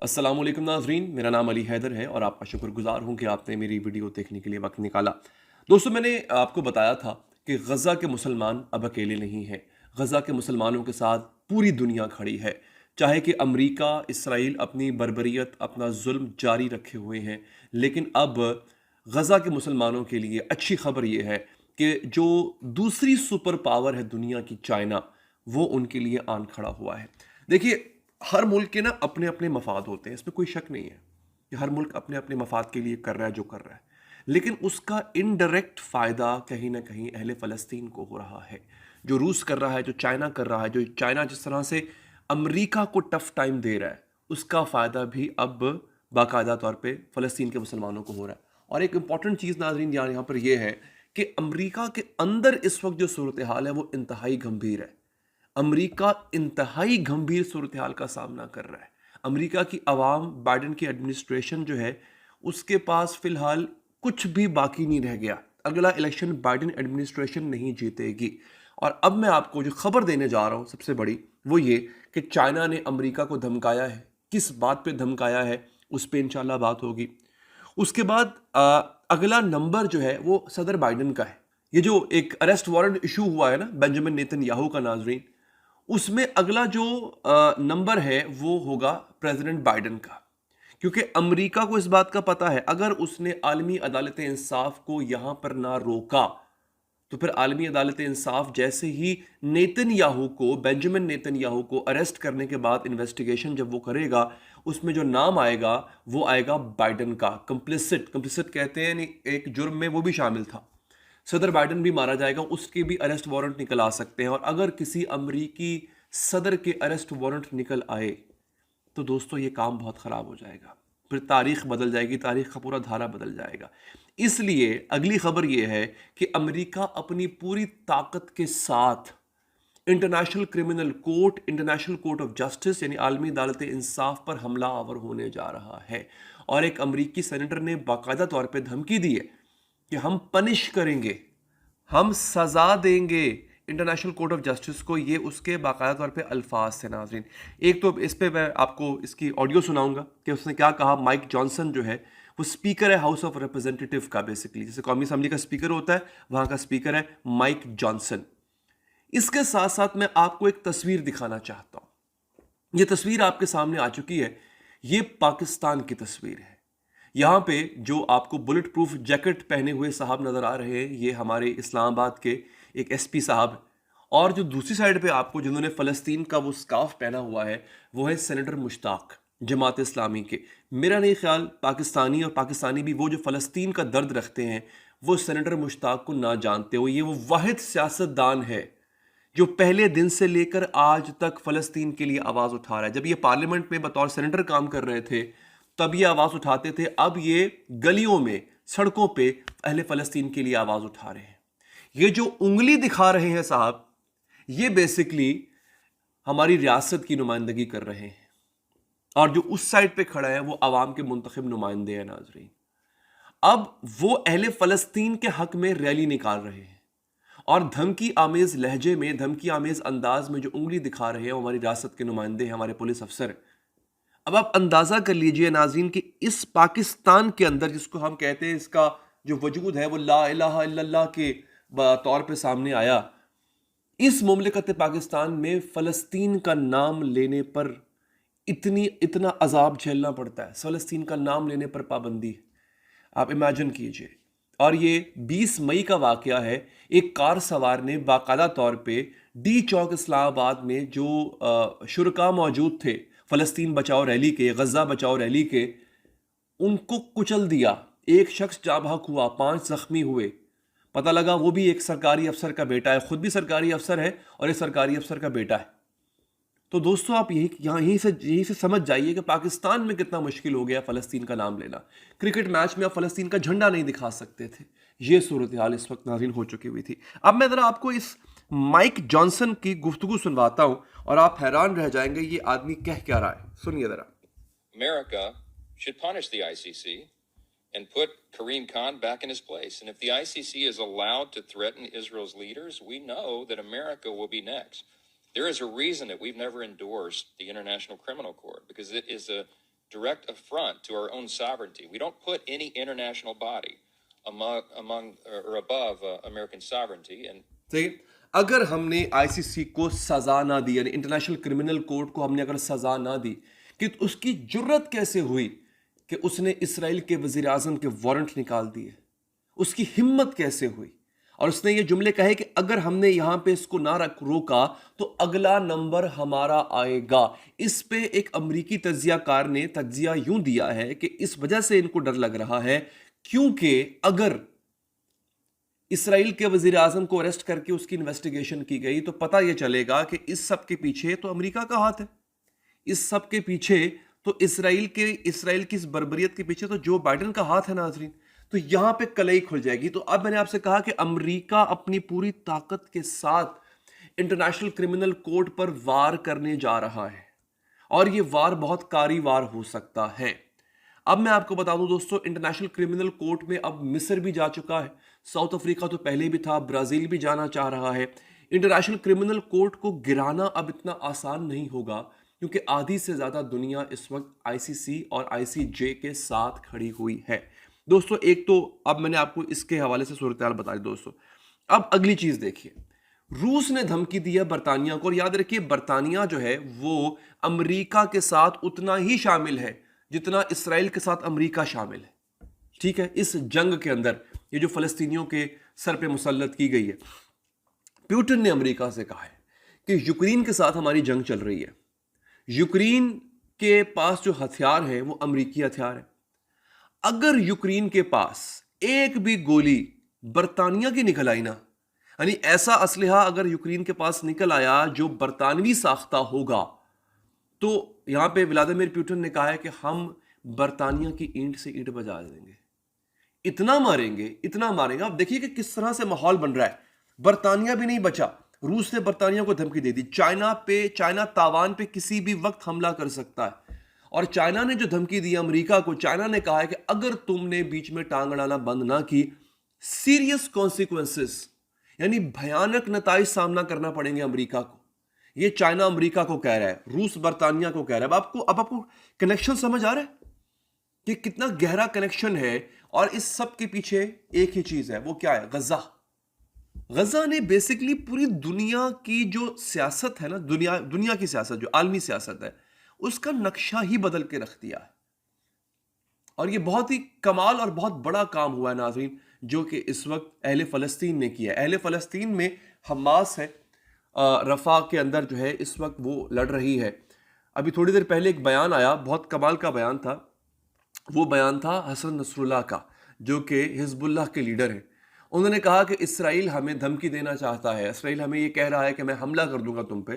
السلام علیکم ناظرین، میرا نام علی حیدر ہے اور آپ کا شکر گزار ہوں کہ آپ نے میری ویڈیو دیکھنے کے لیے وقت نکالا۔ دوستو، میں نے آپ کو بتایا تھا کہ غزہ کے مسلمان اب اکیلے نہیں ہیں۔ غزہ کے مسلمانوں کے ساتھ پوری دنیا کھڑی ہے، چاہے کہ امریکہ، اسرائیل اپنی بربریت، اپنا ظلم جاری رکھے ہوئے ہیں، لیکن اب غزہ کے مسلمانوں کے لیے اچھی خبر یہ ہے کہ جو دوسری سپر پاور ہے دنیا کی، چائنا، وہ ان کے لیے آن کھڑا ہوا ہے۔ دیکھیے، ہر ملک کے اپنے اپنے مفاد ہوتے ہیں، اس میں کوئی شک نہیں ہے کہ ہر ملک اپنے اپنے مفاد کے لیے کر رہا ہے جو کر رہا ہے، لیکن اس کا انڈائریکٹ فائدہ کہیں نہ کہیں اہل فلسطین کو ہو رہا ہے۔ جو روس کر رہا ہے، جو چائنا کر رہا ہے، جو چائنا جس طرح سے امریکہ کو ٹف ٹائم دے رہا ہے، اس کا فائدہ بھی اب باقاعدہ طور پہ فلسطین کے مسلمانوں کو ہو رہا ہے۔ اور ایک امپورٹنٹ چیز ناظرین یہاں پر یہ ہے کہ امریکہ کے اندر اس وقت جو صورتحال ہے وہ انتہائی گمبھیر ہے۔ امریکہ انتہائی گمبھیر صورتحال کا سامنا کر رہا ہے۔ امریکہ کی عوام، بائیڈن کی ایڈمنسٹریشن جو ہے، اس کے پاس فی الحال کچھ بھی باقی نہیں رہ گیا۔ اگلا الیکشن بائیڈن ایڈمنسٹریشن نہیں جیتے گی۔ اور اب میں آپ کو جو خبر دینے جا رہا ہوں سب سے بڑی، وہ یہ کہ چائنا نے امریکہ کو دھمکایا ہے۔ کس بات پہ دھمکایا ہے اس پہ انشاءاللہ بات ہوگی۔ اس کے بعد اگلا نمبر جو ہے وہ صدر بائیڈن کا ہے۔ یہ جو ایک اریسٹ وارنٹ ایشو ہوا ہے نا بنجامن نیتن یاہو کا، ناظرین، اس میں اگلا جو نمبر ہے وہ ہوگا پریزیڈنٹ بائیڈن کا، کیونکہ امریکہ کو اس بات کا پتہ ہے اگر اس نے عالمی عدالت انصاف کو یہاں پر نہ روکا تو پھر عالمی عدالت انصاف جیسے ہی نیتن یاہو کو، بنجامن نیتن یاہو کو اریسٹ کرنے کے بعد انویسٹیگیشن جب وہ کرے گا، اس میں جو نام آئے گا وہ آئے گا بائیڈن کا۔ کمپلسٹ کہتے ہیں، ایک جرم میں وہ بھی شامل تھا۔ صدر بائیڈن بھی مارا جائے گا، اس کے بھی اریسٹ وارنٹ نکل آ سکتے ہیں۔ اور اگر کسی امریکی صدر کے اریسٹ وارنٹ نکل آئے تو دوستو یہ کام بہت خراب ہو جائے گا، پھر تاریخ بدل جائے گی، تاریخ کا پورا دھارا بدل جائے گا۔ اس لیے اگلی خبر یہ ہے کہ امریکہ اپنی پوری طاقت کے ساتھ international criminal court, international court of justice یعنی عالمی عدالت انصاف پر حملہ آور ہونے جا رہا ہے۔ اور ایک امریکی سینیٹر نے باقاعدہ طور پہ دھمکی دی ہے کہ ہم پنش کریں گے، ہم سزا دیں گے انٹرنیشنل کورٹ آف جسٹس کو۔ یہ اس کے باقاعدہ طور پہ الفاظ تھے ناظرین۔ ایک تو اس پہ میں آپ کو اس کی آڈیو سناؤں گا کہ اس نے کیا کہا۔ مائک جانسن جو ہے وہ سپیکر ہے ہاؤس آف ریپرزینٹیٹیو کا، بیسکلی جیسے قومی اسمبلی کا سپیکر ہوتا ہے، وہاں کا سپیکر ہے مائک جانسن۔ اس کے ساتھ ساتھ میں آپ کو ایک تصویر دکھانا چاہتا ہوں۔ یہ تصویر آپ کے سامنے آ چکی ہے، یہ پاکستان کی تصویر ہے۔ یہاں پہ جو آپ کو بلٹ پروف جیکٹ پہنے ہوئے صاحب نظر آ رہے ہیں، یہ ہمارے اسلام آباد کے ایک ایس پی صاحب، اور جو دوسری سائڈ پہ آپ کو جنہوں نے فلسطین کا وہ سکارف پہنا ہوا ہے، وہ ہے سینیٹر مشتاق جماعت اسلامی کے۔ میرا نہیں خیال پاکستانی اور پاکستانی بھی وہ جو فلسطین کا درد رکھتے ہیں وہ سینیٹر مشتاق کو نہ جانتے ہو۔ یہ وہ واحد سیاست دان ہے جو پہلے دن سے لے کر آج تک فلسطین کے لیے آواز اٹھا رہا ہے۔ جب یہ پارلیمنٹ میں بطور سینیٹر کام کر رہے تھے تب یہ آواز اٹھاتے تھے، اب یہ گلیوں میں، سڑکوں پہ اہل فلسطین کے لیے آواز اٹھا رہے ہیں۔ یہ جو انگلی دکھا رہے ہیں صاحب، یہ بیسکلی ہماری ریاست کی نمائندگی کر رہے ہیں، اور جو اس سائڈ پہ کھڑا ہے وہ عوام کے منتخب نمائندے ہیں ناظرین۔ اب وہ اہل فلسطین کے حق میں ریلی نکال رہے ہیں اور دھمکی آمیز لہجے میں، دھمکی آمیز انداز میں جو انگلی دکھا رہے ہیں وہ ہماری ریاست کے نمائندے ہیں، ہمارے پولیس افسر۔ اب آپ اندازہ کر لیجئے ناظرین کہ اس پاکستان کے اندر، جس کو ہم کہتے ہیں اس کا جو وجود ہے وہ لا الہ الا اللہ کے طور پہ سامنے آیا، اس مملکت پاکستان میں فلسطین کا نام لینے پر اتنا عذاب جھیلنا پڑتا ہے، فلسطین کا نام لینے پر پابندی ہے۔ آپ امیجن کیجئے۔ اور یہ 20 مئی کا واقعہ ہے، ایک کار سوار نے باقاعدہ طور پہ ڈی چوک اسلام آباد میں جو شرکاء موجود تھے فلسطین بچاؤ ریلی کے، غزہ بچاؤ ریلی کے، ان کو کچل دیا۔ ایک شخص جاں بحق ہوا، 5 زخمی ہوئے۔ پتہ لگا وہ بھی ایک سرکاری افسر کا بیٹا ہے، خود بھی سرکاری افسر ہے اور ایک سرکاری افسر کا بیٹا ہے۔ تو دوستو آپ یہیں سے سمجھ جائیے کہ پاکستان میں کتنا مشکل ہو گیا فلسطین کا نام لینا۔ کرکٹ میچ میں آپ فلسطین کا جھنڈا نہیں دکھا سکتے تھے۔ یہ صورتحال اس وقت ناظرین ہو چکی ہوئی تھی۔ اب میں ذرا آپ کو اس مائک جانسن کی گفتگو سنواتا ہوں اور آپ حیران رہ جائیں گے یہ آدمی کہہ کیا رہا ہے، سنیے ذرا۔ America should punish the ICC and put Karim Khan back in his place. And if the ICC is allowed to threaten Israel's leaders, we know that America will be next. There is a reason that we've never endorsed the International Criminal Court, because it is a direct affront to our own sovereignty. We don't put any international body among or above American sovereignty. And صحیح. اگر ہم نے آئی سی سی کو سزا نہ دی, یعنی international criminal court کو ہم نے اگر سزا نہ دی, کہ اس کی جرت کیسے ہوئی کہ اس نے اسرائیل کے وزیر اعظم کے وارنٹ نکال دیے, اس کی ہمت کیسے ہوئی, اور اس نے یہ جملے کہے کہ اگر ہم نے یہاں پہ اس کو نہ روکا تو اگلا نمبر ہمارا آئے گا. اس پہ ایک امریکی تجزیہ کار نے تجزیہ یوں دیا ہے کہ اس وجہ سے ان کو ڈر لگ رہا ہے کیونکہ اگر اسرائیل کے وزیر اعظم کو اریسٹ کر کے اس کی انویسٹیگیشن کی گئی تو پتہ یہ چلے گا کہ اس سب کے پیچھے تو امریکہ کا ہاتھ ہے, اس سب کے پیچھے تو اسرائیل کی اس بربریت کے پیچھے تو جو بائیڈن کا ہاتھ ہے. ناظرین, تو یہاں پہ کلئی کھل جائے گی. تو اب میں نے آپ سے کہا کہ امریکہ اپنی پوری طاقت کے ساتھ انٹرنیشنل کرمنل کورٹ پر وار کرنے جا رہا ہے, اور یہ وار بہت کاری وار ہو سکتا ہے. اب میں آپ کو بتا دوں دوستو, انٹرنیشنل کرمنل کورٹ میں اب مصر بھی جا چکا ہے, ساؤتھ افریقہ تو پہلے بھی تھا, برازیل بھی جانا چاہ رہا ہے. انٹرنیشنل کرمنل کورٹ کو گرانا اب اتنا آسان نہیں ہوگا کیونکہ آدھی سے زیادہ دنیا اس وقت آئی سی سی اور آئی سی جے کے ساتھ کھڑی ہوئی ہے. دوستو ایک تو اب میں نے آپ کو اس کے حوالے سے صورتحال بتا دی دوستو. اب اگلی چیز دیکھیے, روس نے دھمکی دی ہے برطانیہ کو, اور یاد رکھیے برطانیہ جو ہے وہ امریکہ کے ساتھ اتنا ہی شامل ہے جتنا اسرائیل کے ساتھ امریکہ شامل ہے. ٹھیک ہے, اس جنگ کے اندر یہ جو فلسطینیوں کے سر پہ مسلط کی گئی ہے. پیوٹن نے امریکہ سے کہا ہے کہ یوکرین کے ساتھ ہماری جنگ چل رہی ہے, یوکرین کے پاس جو ہتھیار ہیں وہ امریکی ہتھیار ہیں. اگر یوکرین کے پاس ایک بھی گولی برطانیہ کی نکل آئی نا, یعنی ایسا اسلحہ اگر یوکرین کے پاس نکل آیا جو برطانوی ساختہ ہوگا, تو یہاں پہ ولادیمیر پیوٹن نے کہا ہے کہ ہم برطانیہ کی اینٹ سے اینٹ بجا دیں گے, اتنا ماریں گے, اتنا ماریں گے. اب دیکھیے کہ کس طرح سے ماحول بن رہا ہے. برطانیہ بھی نہیں بچا, روس نے برطانیہ کو دھمکی دے دی. چائنا تائیوان پہ کسی بھی وقت حملہ کر سکتا ہے, اور چائنا نے جو دھمکی دی امریکہ کو, چائنا نے کہا ہے کہ اگر تم نے بیچ میں ٹانگ اڑانا بند نہ کی, سیریس کانسیکوینسز, یعنی بھیانک نتائج سامنا کرنا پڑیں گے امریکہ کو. یہ چائنا امریکہ کو کہہ رہا ہے, روس برطانیہ کو کہہ رہا ہے. اب آپ کو کنیکشن سمجھ آ رہا ہے کہ کتنا گہرا کنیکشن ہے, اور اس سب کے پیچھے ایک ہی چیز ہے, وہ کیا ہے؟ غزہ. غزہ نے بیسکلی پوری دنیا کی جو سیاست ہے نا, دنیا کی سیاست جو عالمی سیاست ہے, اس کا نقشہ ہی بدل کے رکھ دیا ہے. اور یہ بہت ہی کمال اور بہت بڑا کام ہوا ہے ناظرین, جو کہ اس وقت اہل فلسطین نے کیا ہے. اہل فلسطین میں حماس ہے, رفح کے اندر جو ہے اس وقت وہ لڑ رہی ہے. ابھی تھوڑی دیر پہلے ایک بیان آیا, بہت کمال کا بیان تھا. وہ بیان تھا حسن نصر اللہ کا, جو کہ حزب اللہ کے لیڈر ہیں. انہوں نے کہا کہ اسرائیل ہمیں دھمکی دینا چاہتا ہے, اسرائیل ہمیں یہ کہہ رہا ہے کہ میں حملہ کر دوں گا تم پہ,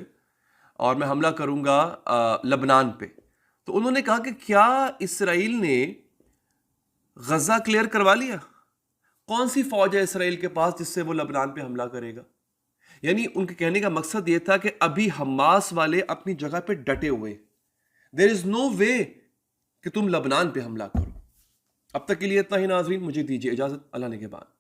اور میں حملہ کروں گا لبنان پہ. تو انہوں نے کہا کہ کیا اسرائیل نے غزہ کلیئر کروا لیا؟ کون سی فوج ہے اسرائیل کے پاس جس سے وہ لبنان پہ حملہ کرے گا؟ یعنی ان کے کہنے کا مقصد یہ تھا کہ ابھی حماس والے اپنی جگہ پہ ڈٹے ہوئے, دیر از نو وے کہ تم لبنان پہ حملہ کرو. اب تک کے لیے اتنا ہی ناظرین, مجھے دیجیے اجازت, اللہ نے کے بعد.